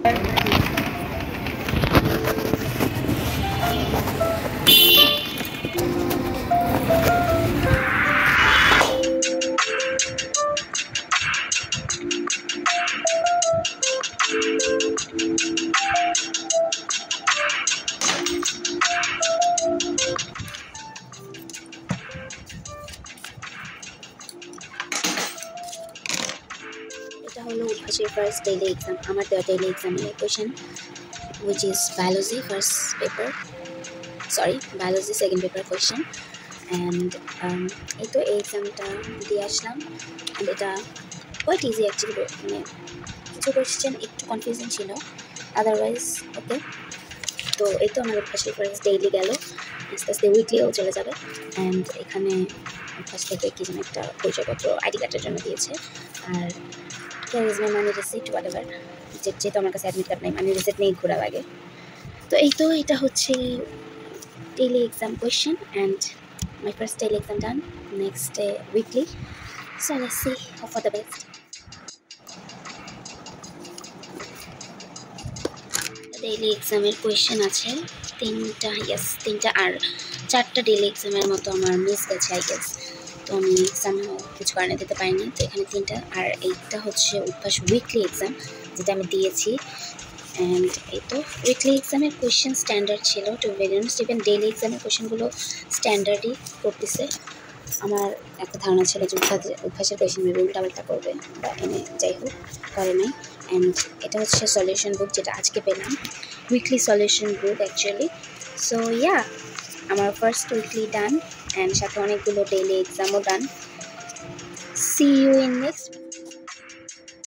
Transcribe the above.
এটা হলো উদ্ভাসের first daily exam, আমার দেওয়া ডেইলি এক্সামের question, which is biology first paper, sorry biology second paper question, and এই তো এই এক্সামটা দিয়ে আসলাম। অ্যান্ড এটা কোয়াইট ইজি অ্যাকচুয়ালি, মানে কিছু কোয়েশ্চেন একটু কনফিউজিং ছিল, আদারওয়াইজ ওকে। তো এই তো আমার উদ্ভাসের ফার্স্ট ডেইলি গেল, আস্তে আস্তে উইকলিও চলে যাবে। অ্যান্ড এখানে ফার্স্ট থেকে কি যেন একটা পরিচয়পত্র আইডি কার্ডের জন্য দিয়েছে, আর রেজমে মানি রিসিপ্ট হোয়াটএভার, যেহেতু আমার কাছে অ্যাডমিট কার্ড নেই, মানি রিসিপ্ট নেই ঘোরা লাগে। তো এই তো এটা হচ্ছে daily exam question, and my first daily exam done, next day weekly. So let's see, hope for the best. Daily এক্সামের কোয়েশ্চেন আছে তিনটা, ইয়েস তিনটা, আর চারটা ডেইলি এক্সামের মতো আমার মিস গেছে আই গেস। তো আমি এক্সাম কিছু কারণে দিতে পারিনি, তো এখানে তিনটা, আর এইটা হচ্ছে উদ্ভাস উইকলি এক্সাম যেটা আমি দিয়েছি। অ্যান্ড এই তো উইকলি এক্সামের কোয়েশ্চেন স্ট্যান্ডার্ড ছিল, টু ভেরিয়েন্টস, ইভেন ডেইলি এক্সামের কোয়েশ্চেনগুলো স্ট্যান্ডার্ডই করতেছে। আমার একটা ধারণা ছিল যে উদ্ভাসের কোয়েশ্চেন মেবি উল্টাপাল্টা করবে বা এনে, যাই হোক করে নাই। অ্যান্ড এটা হচ্ছে সলিউশন বুক যেটা আজকে পেলাম, weekly solution book actually. So yeah, আমার ফার্স্ট উইকলি ডান, অ্যান্ড সাথে অনেকগুলো ডেইলি এক্সামও done. See you in next